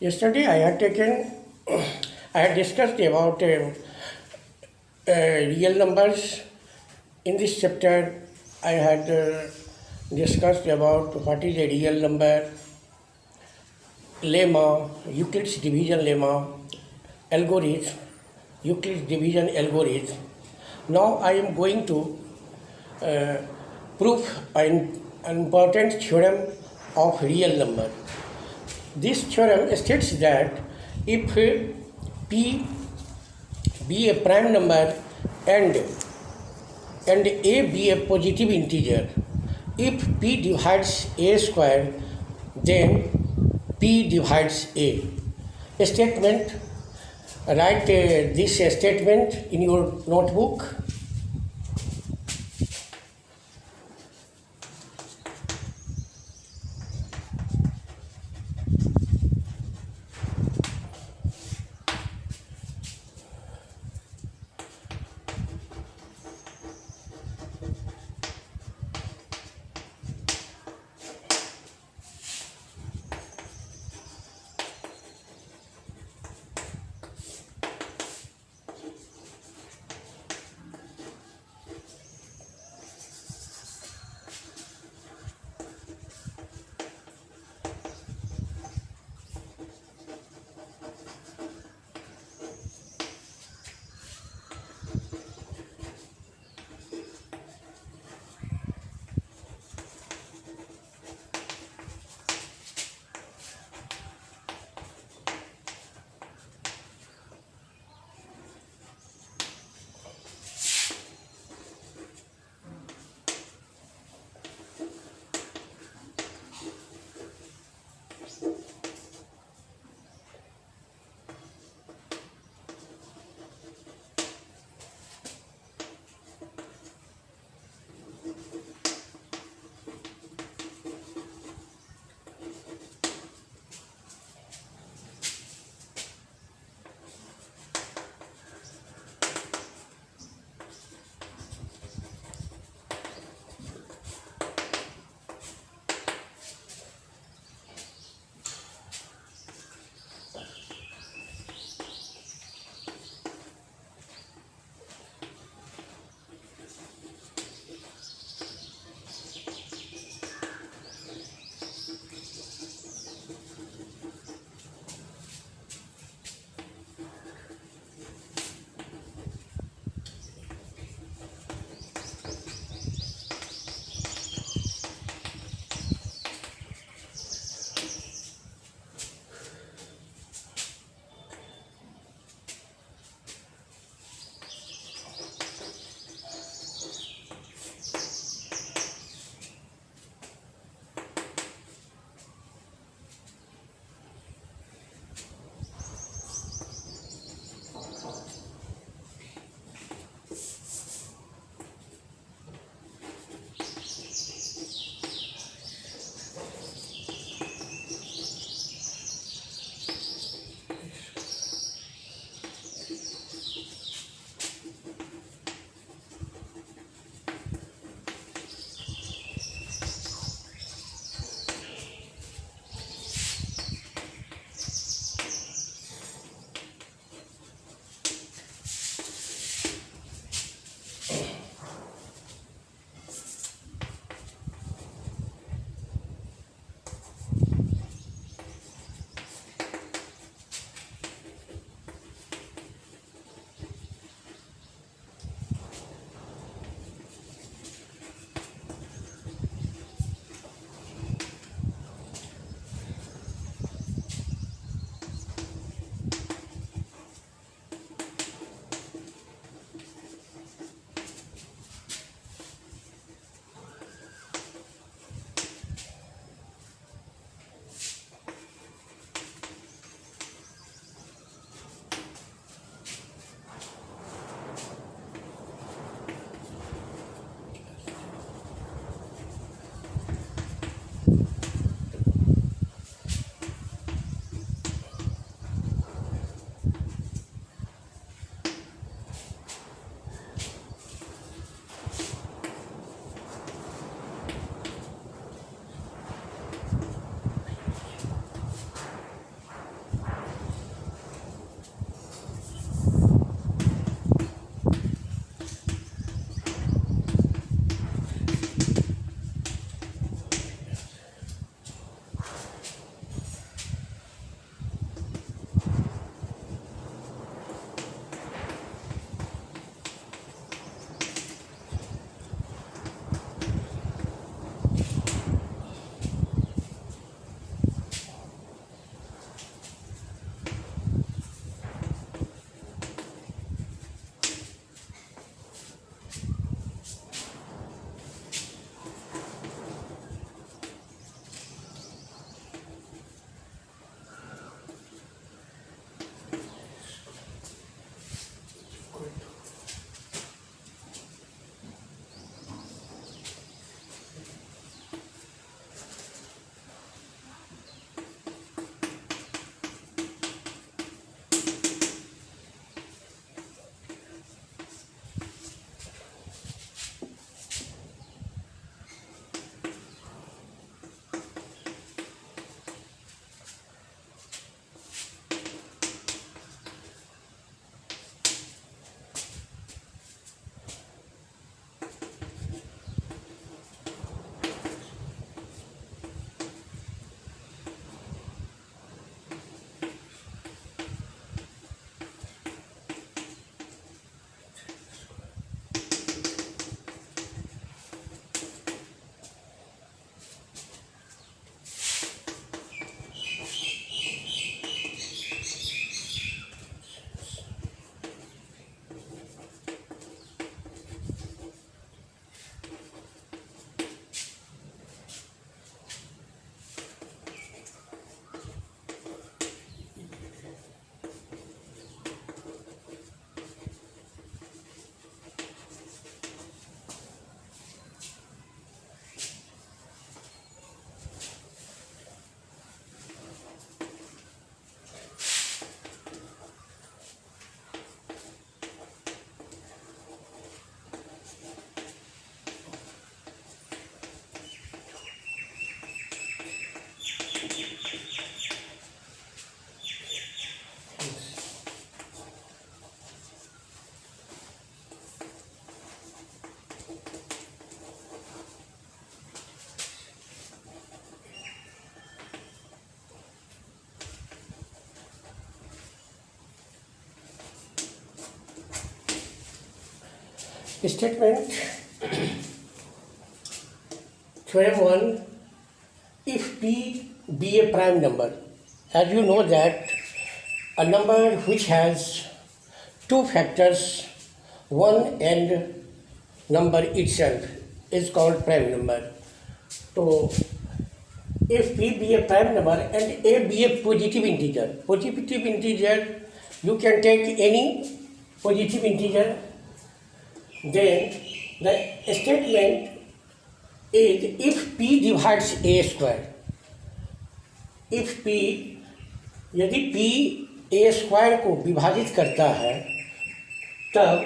Yesterday I had discussed about real numbers. In this chapter, I had discussed about what is a real number, lemma, Euclid's division lemma, algorithm, Euclid's division algorithm. Now I am going to uh, prove an important theorem of real number. This theorem states that if P be a prime number and A be a positive integer, if P divides A square, then P divides A. A statement, write this statement in your notebook. Statement theorem 1. If P be a prime number, as you know that a number which has two factors, 1 and number itself is called prime number. So if P be a prime number and A be a positive integer you can take any positive integer, then the statement is if P divides A square. If P, यदि P A square को विभाजित करता है तब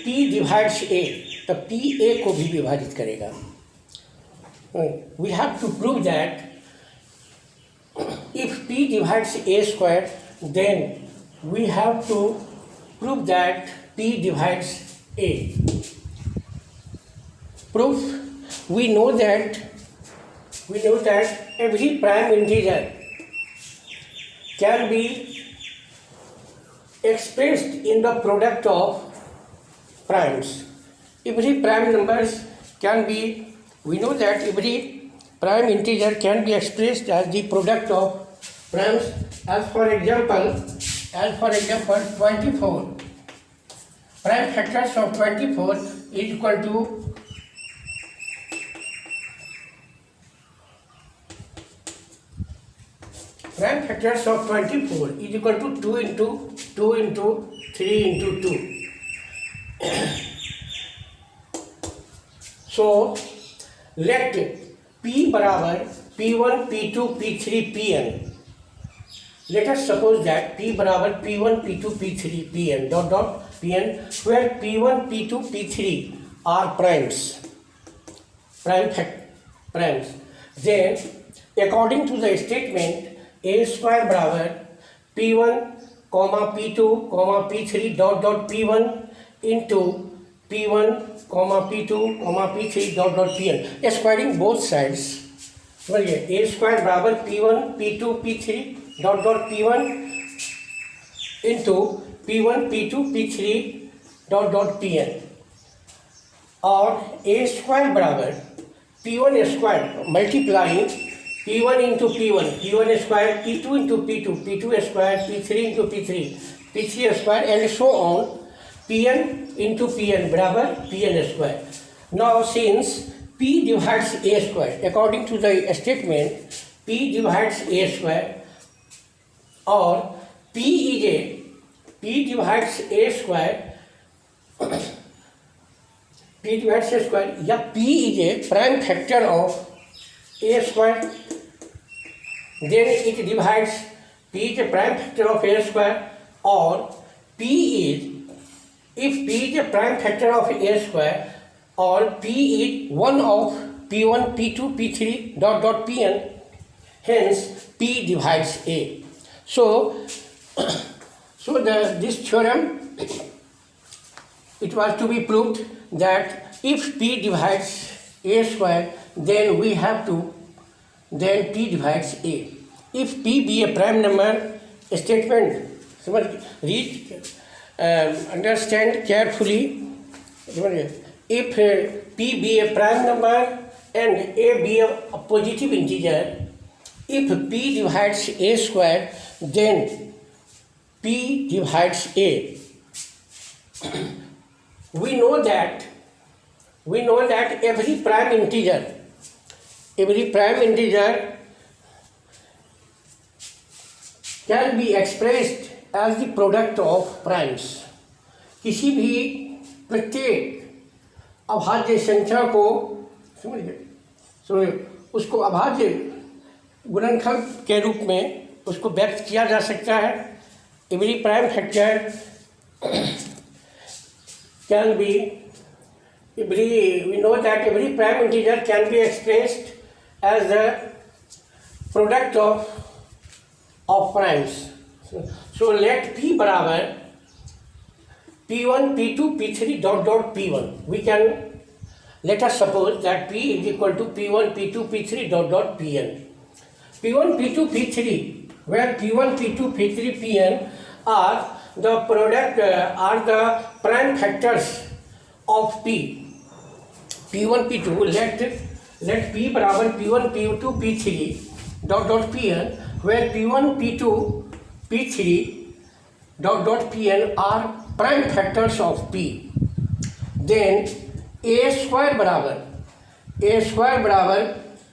P divides A, तब P A को भी विभाजित करेगा. We have to prove that if P divides A square, then we have to prove that P divides A. Proof: we know that every prime integer can be expressed in the product of primes. Every prime numbers can be, we know that every prime integer can be expressed as the product of primes. As for example 24. Prime factors of 24 is equal to prime factors of 24 is equal to 2 into 2 into 3 into 2. So let P बराबर P1, P2, P3, Pn. Let us suppose that P बराबर P1, P2, P3, Pn dot Pn, where P1, P2, P3 are primes. Then according to the statement A square बराबर P1, P2, P3 dot P1 into P1, P2, P3 dot Pn. Squaring both sides. बोलिए A square बराबर P1, P2, P3 dot P1 into P1, P2, P3 dot Pn. और A square बराबर P1 square multiplying P1 into P1 square, P2 into P2 square, P3 into P3 square, and so on. Pn into Pn बराबर Pn square. Now since P divides A square, according to the statement P divides A square, or P divides A square, या P is a prime factor of A square, then it divides. P is a prime factor of A square, or if P is a prime factor of A square, or P is one of P1, P2, P3 dot Pn, hence P divides A. So this theorem, it was to be proved that if P divides A square, then P divides A. If P be a prime number, statement, understand carefully. If P be a prime number and A be a positive integer, if P divides A square, then P divides A. We know that every prime integer can be expressed as the product of primes. किसी भी प्रत्येक अभाज्य संख्या को समझिए उसको अभाज्य गुणनखंड के रूप में उसको व्यक्त किया जा सकता है. Every prime factor can be, we know that every prime integer can be expressed as the product of primes. So let P बराबर P1, P2, P3 dot P1. We can, let us suppose that P is equal to P1, P2, P3 dot Pn. P1, P2, P3, where P1, P2, P3, Pn are the product, are the prime factors of P1 P2 let P बराबर P1 P2 P3 dot Pn, where P1 P2 P3 dot Pn are prime factors of P, then a square बराबर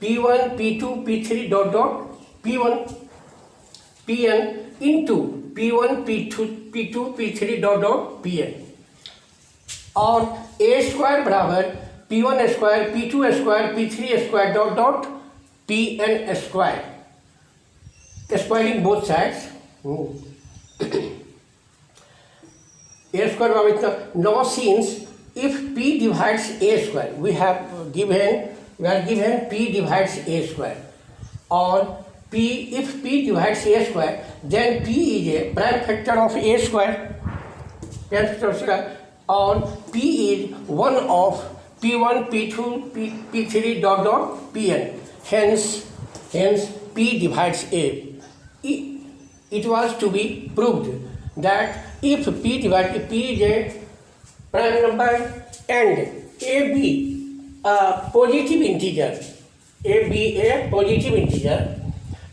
P1 P2 P3 dot P1 Pn into P1 P2 P3 dot Pn, और a square बराबर P1 square P2 square P3 square dot Pn square, squaring both sides a square बराबर इतना. Now since if P divides a square, we are given P divides a square, or if P divides a square, then P is a prime factor of a square, or P is one of P1 P2 P3 dot Pn, hence P divides a. It was to be proved that if P is a prime number and A be a positive integer,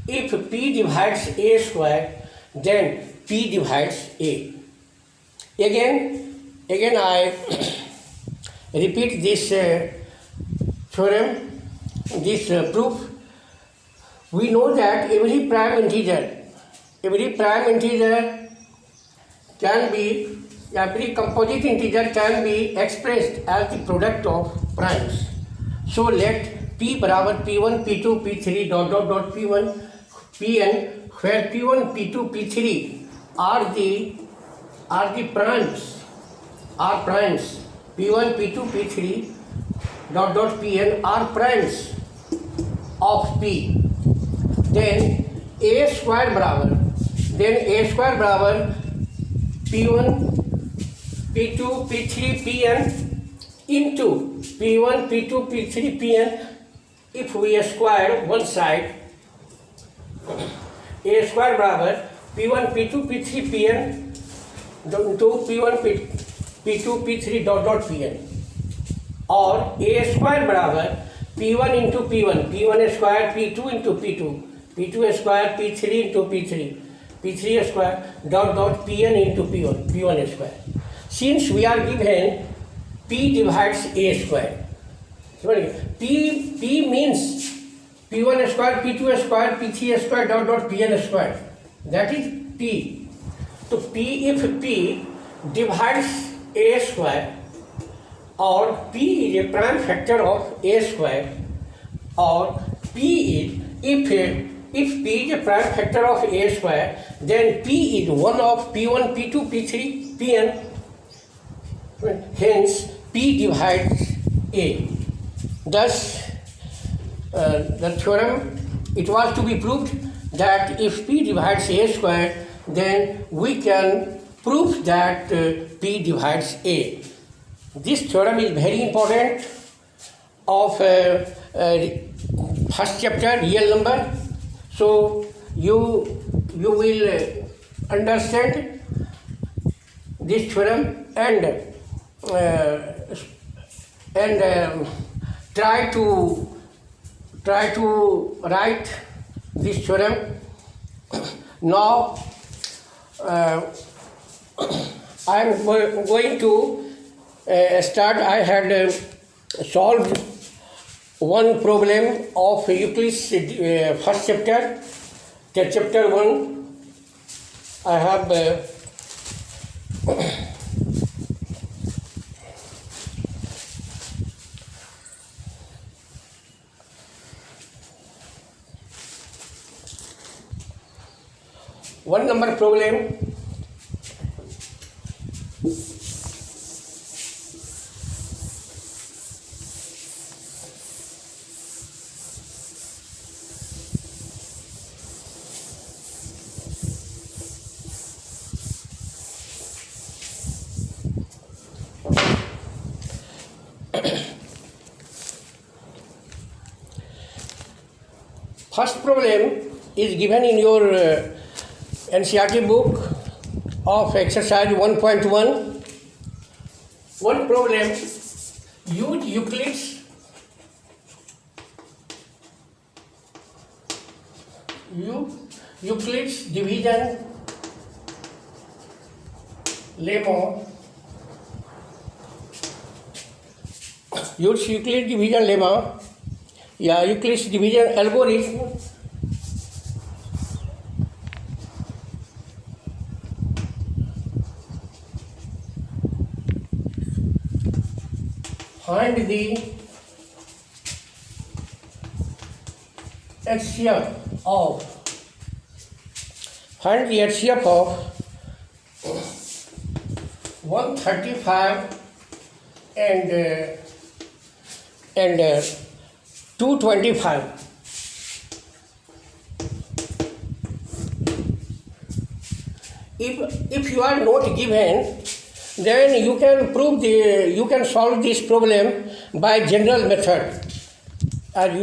if P divides a square, then P divides a. Again I repeat this theorem, this proof. We know that every prime integer can be, every composite integer can be expressed as the product of primes. So let P बराबर P1 P2 P3 dot P1 Pn, where P1 P2 P3 are the primes, P1 P2 P3 dot Pn are primes of P. Then a square बराबर P1 P2 P3 Pn into P1 P2 P3 Pn. If we square one side, a square बराबर P1 P2 P3 Pn into P1 P2 P3 dot Pn, और a square बराबर P1 into P1 square P2 into P2 square P3 into P3 square dot Pn into P1 square. Since we are given P divides a square, P means P1 square P2 square P3 square dot Pn square, that is P. So if P divides a square, or P is a prime factor of a square, or P is, if P is a prime factor of a square, then P is one of P1 P2 P3 Pn, hence P divides a. Thus the theorem, it was to be proved that if P divides a square, then we can prove that P divides a. This theorem is very important of first chapter, real number. So you will understand this theorem and try to write this theorem. Now I am going to start. I had solved one problem of Euclid's first chapter, chapter 1. I have one number problem. First problem is given in your NCERT book of exercise 1.1. One problem use Euclid's division lemma. Use Euclid's division lemma या Euclid's division algorithm find the HCF of 135 and 225. If you are not given, then you can solve this problem by general method. As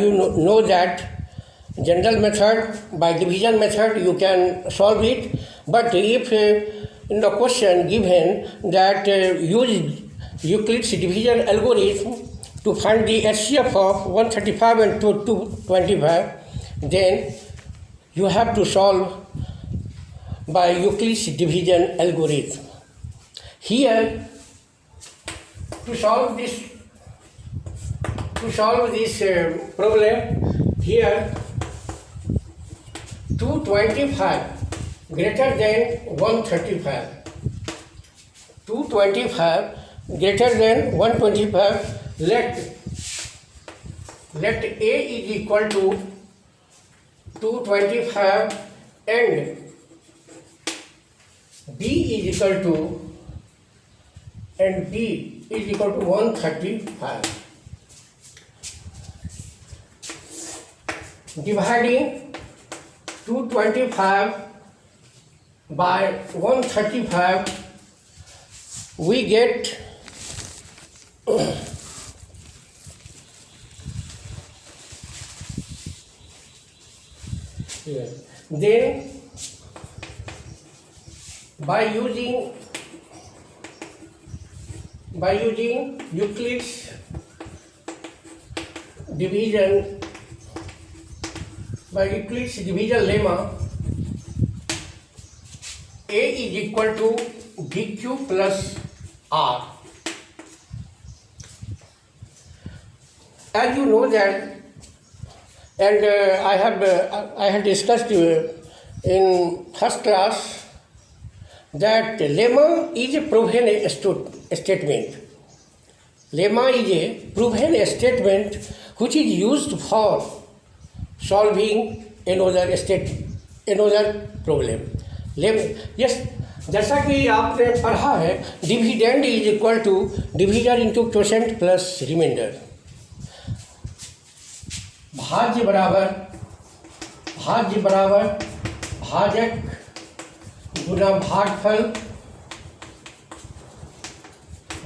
you know that general method, by division method you can solve it. But if in the question given that use Euclid's division algorithm to find the HCF of 135 and 225, then you have to solve by Euclid's division algorithm. Here, to solve this problem, here 225 greater than 135. 225 greater than 125. Let A is equal to 225 and B is equal to 135. Dividing 225 by 135, we get then by using Euclid's division lemma, A is equal to BQ plus R. As you know that, and I had discussed in first class that lemma is a proven statement. Lemma is a proven statement which is used for solving another problem. Yes, जैसा कि आपने पढ़ा है, dividend is equal to division into quotient plus remainder. भाज्य बराबर भाजक गुना भागफल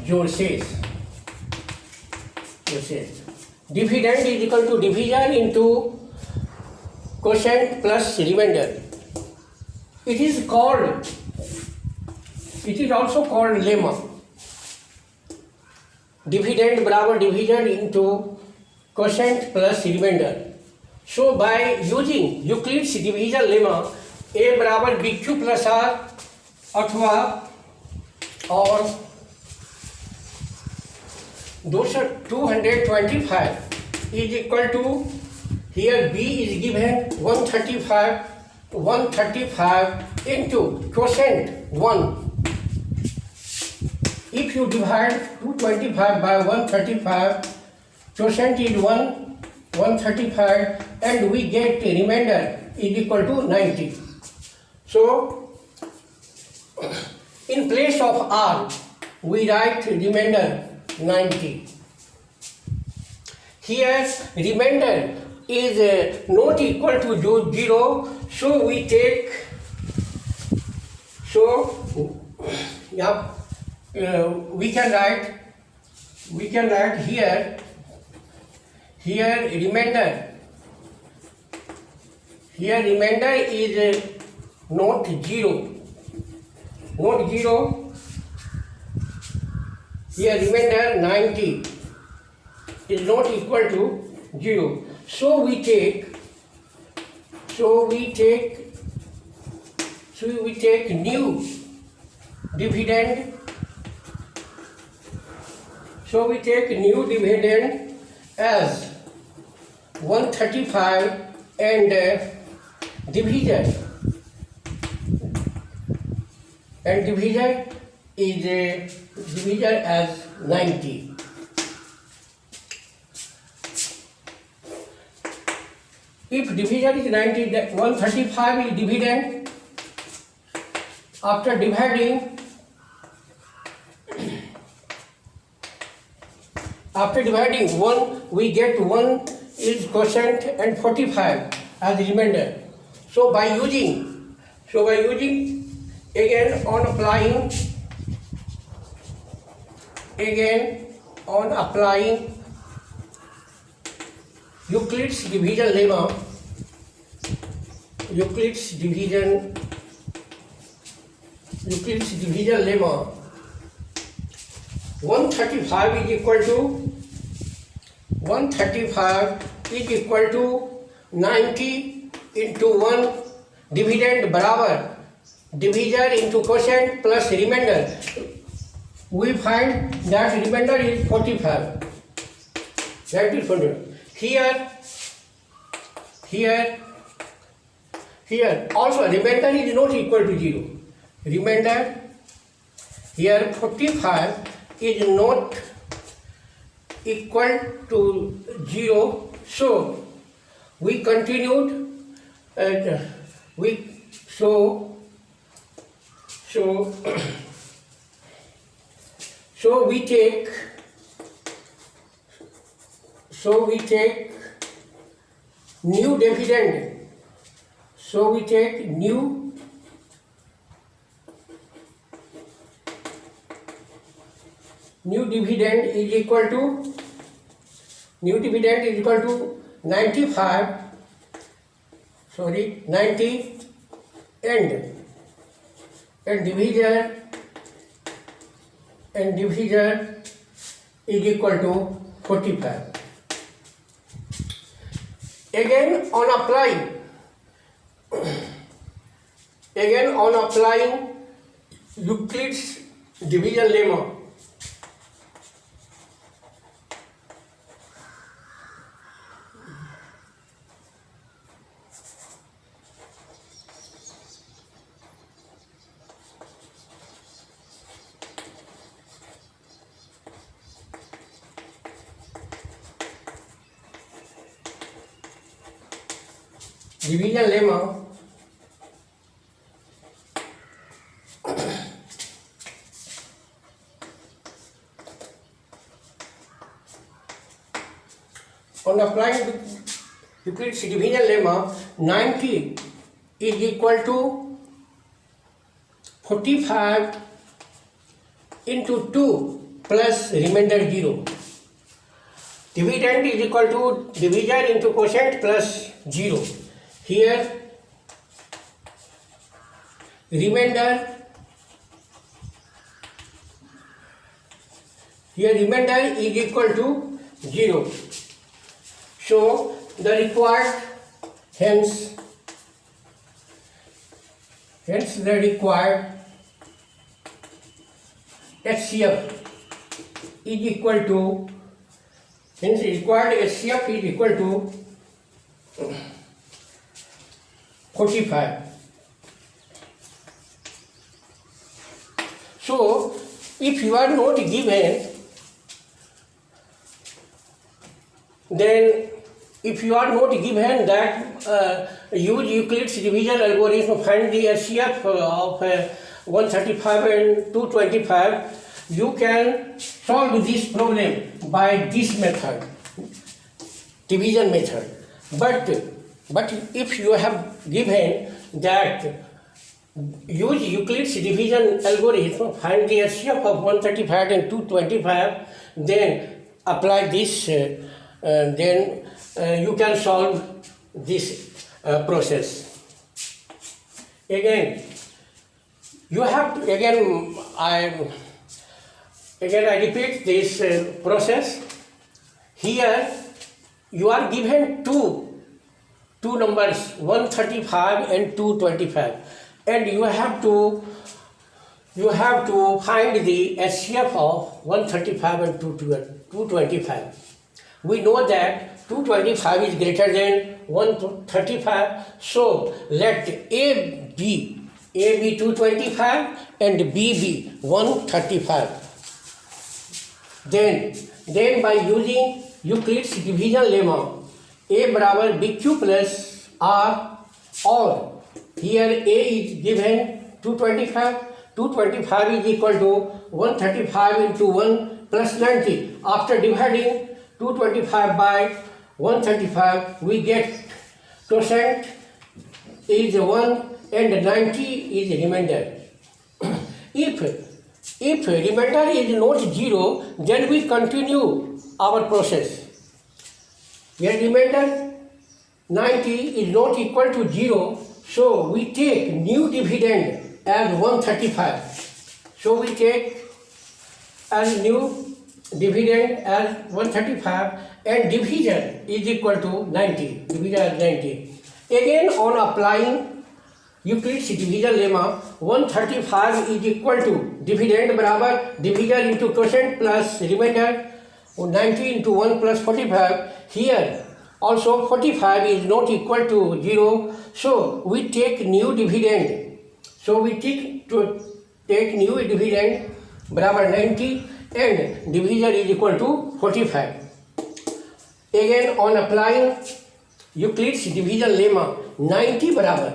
जोड़ शेष. Dividend is equal to division into quotient plus remainder. It is also called lemma. Dividend बराबर division into quotient plus remainder. So by using Euclid's division lemma, A बराबर BQ plus R अथवा और 225 is equal to, here B is given 135 into quotient 1. If you divide 225 by 135, quotient is 135, and we get a remainder is equal to 90. So, in place of R, we write remainder 90. Here, remainder is not equal to 0, so we take, we can write here remainder is not 0, Here remainder 90 is not equal to 0. So we take new dividend. So we take new dividend as 135 and divisor is divisor as 90. If divisor is 90, that 135 is dividend. After dividing, one, we get 1 is quotient and 45 as remainder. So by using again on applying Euclid's division lemma, 135 is equal to 90 into 1 dividend बराबर divisor into quotient plus remainder. We find that remainder is 45. That is 45. Here also remainder is not equal to 0. Remainder here 45 is not equal to 0. So we continued so we take new dividend. So we take new dividend is equal to 90 and divisor is equal to 45. Again on applying Euclid's division lemma, on applying Euclid's division lemma, 90 is equal to 45 into 2 plus remainder 0. Dividend is equal to divisor into quotient plus 0. Here remainder is equal to 0. So the required hence the required HCF is equal to HCF is equal to 45. So if you are not given, that use Euclid's division algorithm, find the HCF of 135 and 225, you can solve this problem by this method, division method. But if you have given that use Euclid's division algorithm, find the HCF of 135 and 225, then apply this, then you can solve this process. Again, you have to, Again, I repeat this process. Here, you are given two numbers, 135 and 225, and you have to find the HCF of 135 and 225. We know that 225 is greater than 135, so let A be 225 and B be 135. Then by using Euclid's division lemma, A बराबर BQ plus R, or here A is given 225 is equal to 135 into 1 plus 90. After dividing 225 by 135, we get quotient is 1 and 90 is remainder. If remainder is not 0, then we continue our process. Here remainder 90 is not equal to 0, so we take new dividend as 135. So we take as new dividend as 135 and division is equal to 90. Division as 90. Again, on applying Euclid's division lemma, 135 is equal to dividend बराबर division into quotient plus remainder 90 into 1 plus 45. Here also 45 is not equal to 0, so we take new dividend. So we take new dividend बराबर 90 and division is equal to 45. Again, on applying Euclid's division lemma, 90 बराबर,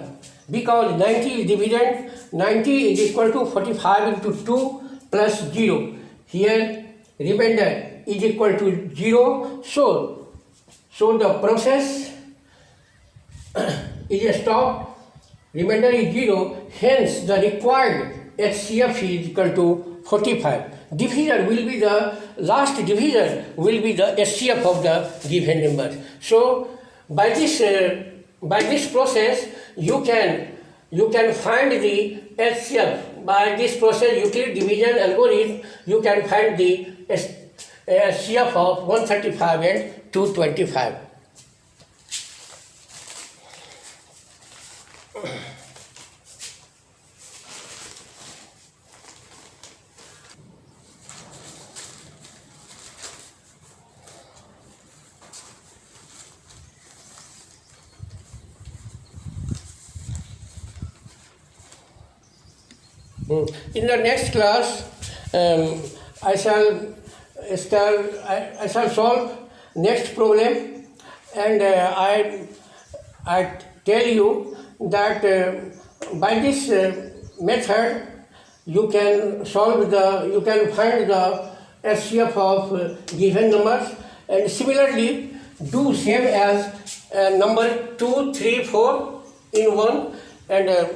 because 90 is dividend, 90 is equal to 45 into 2 plus 0. Here remainder is equal to 0, so the process is stopped, remainder is 0, hence the required HCF is equal to 45. Division will be the last division will be the HCF of the given number. So by this process you can find the HCF. By this process, Euclid division algorithm, you can find the HCF of 135 and 225. In the next class, I shall solve next problem, and I tell you that by this method you can find the HCF of given numbers, and similarly do same as number 2, 3, 4 in one, and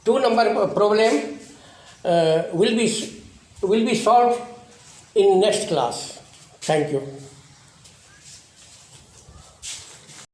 two number problem will be solved in next class. Thank you.